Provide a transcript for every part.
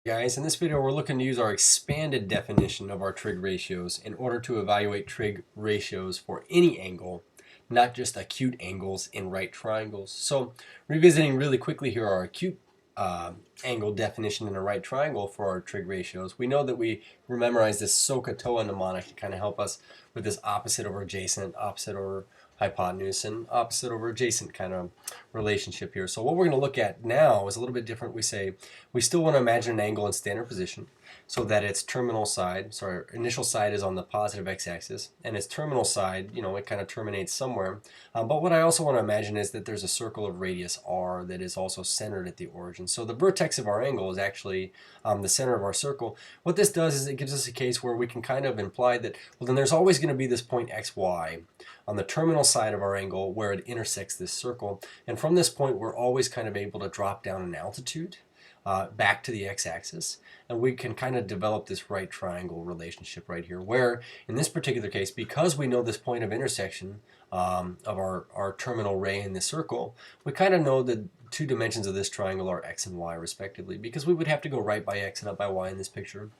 Guys, in this video we're looking to use our expanded definition of our trig ratios in order to evaluate trig ratios for any angle, not just acute angles in right triangles. So revisiting really quickly here our acute angle definition in a right triangle for our trig ratios, we know that we memorize this SOHCAHTOA mnemonic to kind of help us with this opposite over adjacent, opposite over hypotenuse, and opposite over adjacent kind of relationship here. So what we're going to look at now is a little bit different. We say we still want to imagine an angle in standard position so that its terminal side, sorry, initial side is on the positive x-axis, and its terminal side, it kind of terminates somewhere. But what I also want to imagine is that there's a circle of radius r that is also centered at the origin. So the vertex of our angle is actually the center of our circle. What this does is it gives us a case where we can kind of imply that, well, then there's always going to be this point xy on the terminal side of our angle where it intersects this circle. And from this point, we're always kind of able to drop down in altitude back to the x-axis, and we can kind of develop this right triangle relationship right here, where in this particular case, because we know this point of intersection of our terminal ray in the circle, we kind of know the two dimensions of this triangle are x and y respectively, because we would have to go right by x and up by y in this picture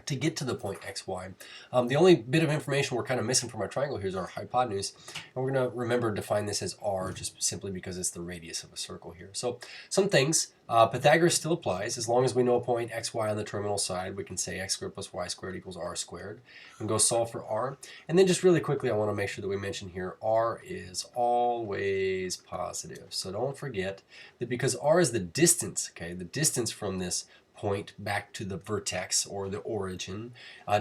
to get to the point xy. The only bit of information we're kind of missing from our triangle here is our hypotenuse, and we're going to remember to define this as r just simply because it's the radius of a circle here. So some things, Pythagoras still applies. As long as we know a point xy on the terminal side, we can say x squared plus y squared equals r squared and go solve for r. And then just really quickly, I want to make sure that we mention here r is always positive. So don't forget that because r is the distance, okay, the distance from this point back to the vertex or the origin,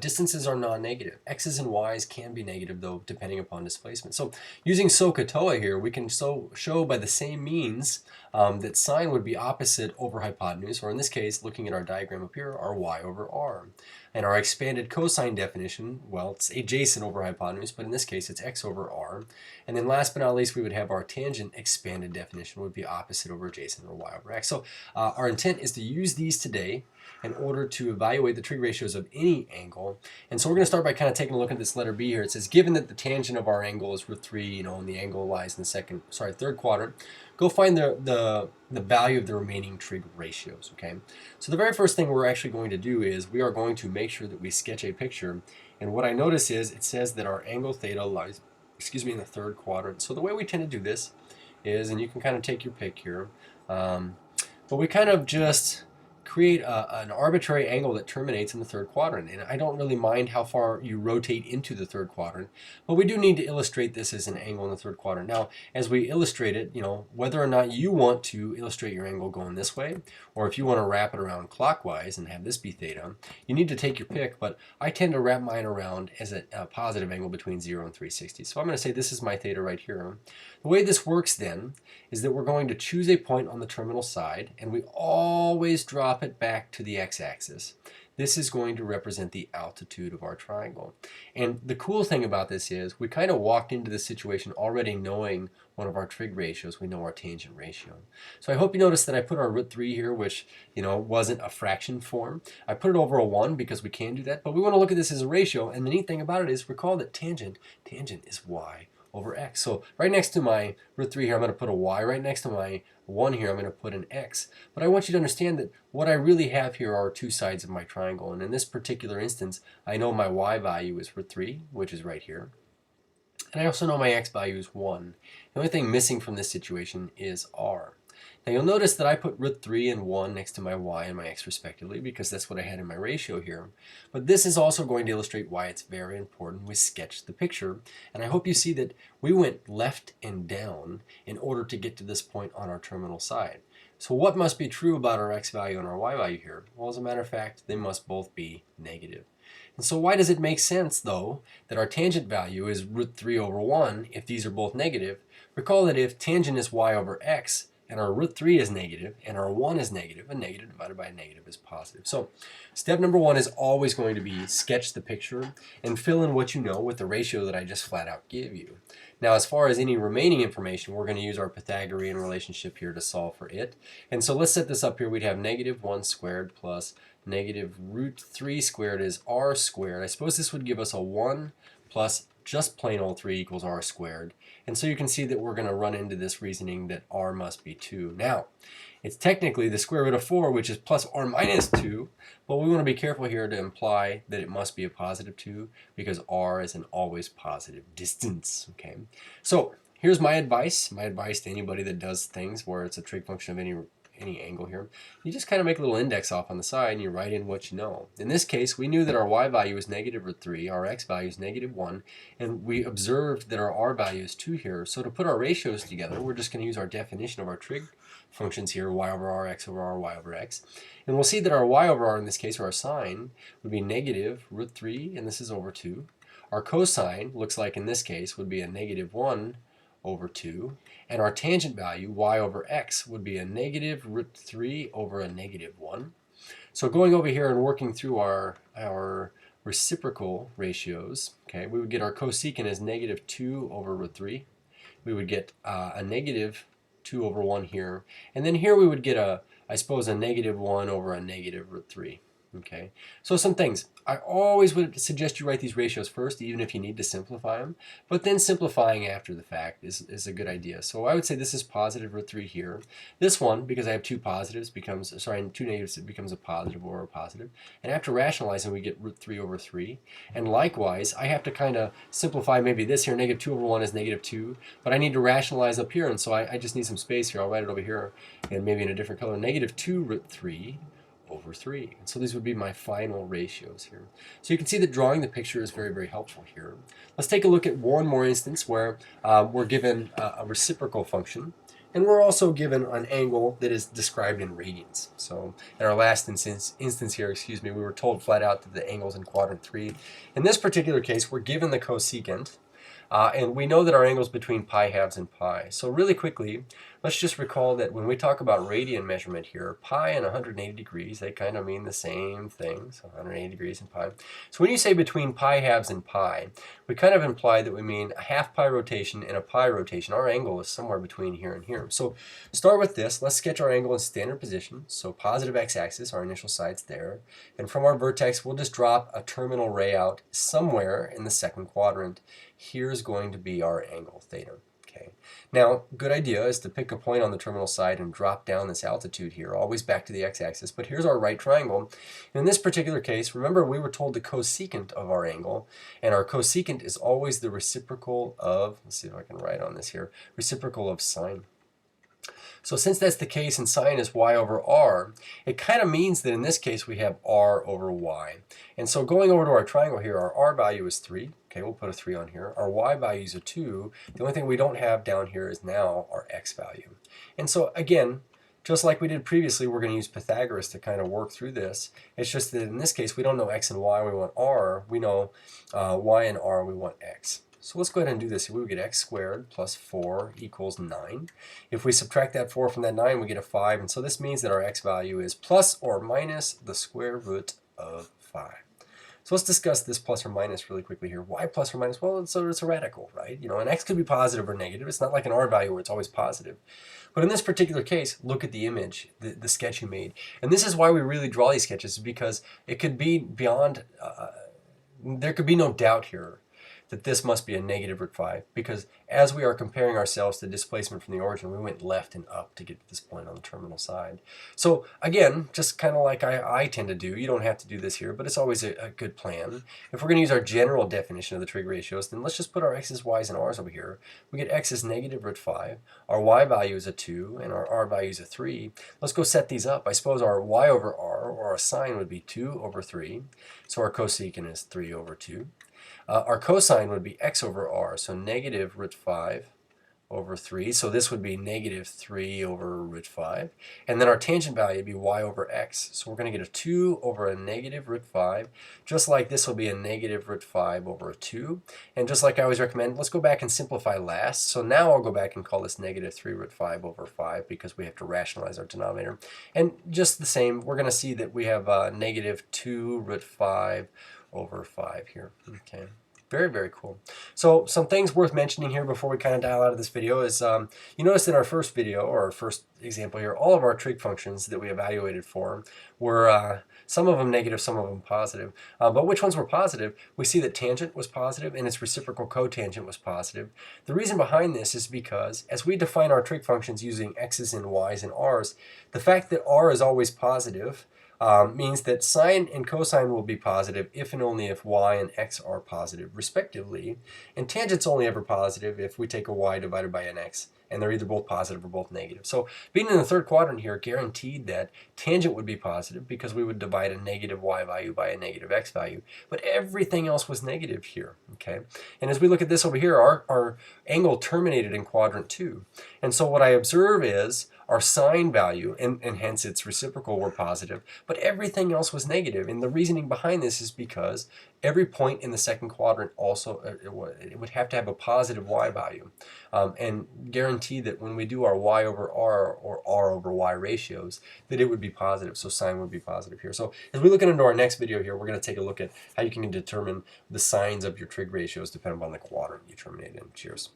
distances are non-negative. X's and Y's can be negative though, depending upon displacement. So using SOHCAHTOA here, we can show by the same means that sine would be opposite over hypotenuse, or in this case, looking at our diagram up here, our y over r. And our expanded cosine definition, well, it's adjacent over hypotenuse, but in this case, it's x over r. And then last but not least, we would have our tangent expanded definition would be opposite over adjacent, or y over x. So our intent is to use these today in order to evaluate the trig ratios of any angle. And so we're going to start by kind of taking a look at this letter B here. It says, given that the tangent of our angle is √3, and the angle lies in the third quadrant, go find the value of the remaining trig ratios, okay? So the very first thing we're actually going to do is we are going to make sure that we sketch a picture. And what I notice is it says that our angle theta lies, in the third quadrant. So the way we tend to do this is, and you can kind of take your pick here, but we kind of just create an arbitrary angle that terminates in the third quadrant. And I don't really mind how far you rotate into the third quadrant, but we do need to illustrate this as an angle in the third quadrant. Now, as we illustrate it, whether or not you want to illustrate your angle going this way, or if you want to wrap it around clockwise and have this be theta, you need to take your pick, but I tend to wrap mine around as a positive angle between 0 and 360. So I'm going to say this is my theta right here. The way this works then is that we're going to choose a point on the terminal side, and we always drop it back to the x-axis. This is going to represent the altitude of our triangle. And the cool thing about this is we kind of walked into this situation already knowing one of our trig ratios. We know our tangent ratio. So I hope you noticed that I put our √3 here, which wasn't a fraction form. I put it over a 1 because we can do that, but we want to look at this as a ratio. And the neat thing about it is recall that tangent is y over x. So right next to my √3 here, I'm going to put a y. Right next to my 1 here, I'm going to put an x. But I want you to understand that what I really have here are two sides of my triangle. And in this particular instance, I know my y value is √3, which is right here. And I also know my x value is 1. The only thing missing from this situation is r. Now you'll notice that I put √3 and 1 next to my y and my x respectively because that's what I had in my ratio here. But this is also going to illustrate why it's very important we sketch the picture. And I hope you see that we went left and down in order to get to this point on our terminal side. So what must be true about our x value and our y value here? Well, as a matter of fact, they must both be negative. And so why does it make sense, though, that our tangent value is √3 over 1 if these are both negative? Recall that if tangent is y over x, and our √3 is negative, and our 1 is negative, a negative divided by a negative is positive. So step number 1 is always going to be sketch the picture and fill in what you know with the ratio that I just flat out give you. Now, as far as any remaining information, we're going to use our Pythagorean relationship here to solve for it. And so let's set this up here. We'd have -1 squared plus -√3 squared is r squared. I suppose this would give us a 1 plus just plain old 3 equals r squared. And so you can see that we're going to run into this reasoning that r must be 2. Now, It's technically the square root of 4, which is plus or minus 2, but we want to be careful here to imply that it must be a positive 2 because r is an always positive distance. Okay, so here's my advice. My advice to anybody that does things where it's a trig function of any angle here. You just kind of make a little index off on the side and you write in what you know. In this case, we knew that our y value is negative root 3, our x value is negative 1, and we observed that our r value is 2 here. So to put our ratios together, we're just going to use our definition of our trig functions here, y over r, x over r, y over x. And we'll see that our y over r in this case, or our sine, would be negative root 3, and this is over 2. Our cosine looks like in this case would be a negative 1 over 2, and our tangent value, y over x, would be a negative root 3 over a negative 1. So going over here and working through our reciprocal ratios, okay, we would get our cosecant as negative 2 over root 3. We would get a negative 2 over 1 here, and then here we would get I suppose, a negative 1 over a negative root 3. Okay, so some things. I always would suggest you write these ratios first, even if you need to simplify them, but then simplifying after the fact is a good idea. So I would say this is positive root 3 here. This one, because I have two positives, becomes, sorry, two negatives, it becomes a positive or a positive. And after rationalizing, we get root 3 over 3. And likewise, I have to kind of simplify maybe this here, negative 2 over 1 is negative 2, but I need to rationalize up here, and so I just need some space here. I'll write it over here, and maybe in a different color, negative 2 root 3 over 3. And so these would be my final ratios here. So you can see that drawing the picture is very, very helpful here. Let's take a look at one more instance where we're given a reciprocal function, and we're also given an angle that is described in radians. So in our last instance here, we were told flat out that the angle's in quadrant 3. In this particular case, we're given the cosecant, and we know that our angle's between pi halves and pi. So really quickly, let's just recall that when we talk about radian measurement here, pi and 180 degrees, they kind of mean the same thing, so 180 degrees and pi. So when you say between pi halves and pi, we kind of imply that we mean a half pi rotation and a pi rotation. Our angle is somewhere between here and here. So start with this. Let's sketch our angle in standard position. So positive x-axis, our initial side's there. And from our vertex, we'll just drop a terminal ray out somewhere in the second quadrant. Here's going to be our angle, theta. Okay. Now, good idea is to pick a point on the terminal side and drop down this altitude here, always back to the x-axis. But here's our right triangle. And in this particular case, remember we were told the cosecant of our angle, and our cosecant is always the reciprocal of, let's see if I can write on this here, reciprocal of sine. So since that's the case and sine is y over r, it kind of means that in this case we have r over y. And so going over to our triangle here, our r value is 3. Okay, we'll put a 3 on here. Our y value is a 2. The only thing we don't have down here is now our x value. And so again, just like we did previously, we're going to use Pythagoras to kind of work through this. It's just that in this case, we don't know x and y, we want r. We know y and r, we want x. So let's go ahead and do this. We would get x squared plus 4 equals 9. If we subtract that 4 from that 9, we get a 5. And so this means that our x value is plus or minus the square root of 5. So let's discuss this plus or minus really quickly here. Why plus or minus? Well, it's a radical, right? You know, an x could be positive or negative. It's not like an r value where it's always positive. But in this particular case, look at the image, the sketch you made. And this is why we really draw these sketches, because it could be beyond, there could be no doubt here that this must be a negative root 5, because as we are comparing ourselves to displacement from the origin, we went left and up to get to this point on the terminal side. So again, just kind of like I tend to do, you don't have to do this here, but it's always a good plan. If we're going to use our general definition of the trig ratios, then let's just put our x's, y's, and r's over here. We get x is negative root 5, our y value is a 2, and our r value is a 3. Let's go set these up. I suppose our y over r, or our sine, would be 2 over 3, so our cosecant is 3 over 2. Our cosine would be x over r, so negative root 5 over 3. So this would be negative 3 over root 5. And then our tangent value would be y over x. So we're going to get a 2 over a negative root 5. Just like this will be a negative root 5 over a 2. And just like I always recommend, let's go back and simplify last. So now I'll go back and call this negative 3 root 5 over 5 because we have to rationalize our denominator. And just the same, we're going to see that we have negative 2 root 5 over 5 here. Okay. Very, very cool. So some things worth mentioning here before we kind of dial out of this video is you notice in our first video, or our first example here, all of our trig functions that we evaluated for were some of them negative, some of them positive. But which ones were positive? We see that tangent was positive and its reciprocal cotangent was positive. The reason behind this is because as we define our trig functions using x's and y's and r's, the fact that r is always positive means that sine and cosine will be positive if and only if y and x are positive, respectively. And tangent's only ever positive if we take a y divided by an x, and they're either both positive or both negative. So being in the third quadrant here guaranteed that tangent would be positive because we would divide a negative y value by a negative x value. But everything else was negative here, okay? And as we look at this over here, our angle terminated in quadrant 2. And so what I observe is our sine value, and hence its reciprocal, were positive, but everything else was negative. And the reasoning behind this is because every point in the second quadrant also, it would have to have a positive y value. And guarantee that when we do our y over r or r over y ratios, that it would be positive, so sine would be positive here. So as we look into our next video here, we're going to take a look at how you can determine the signs of your trig ratios depending on the quadrant you terminate in. Cheers.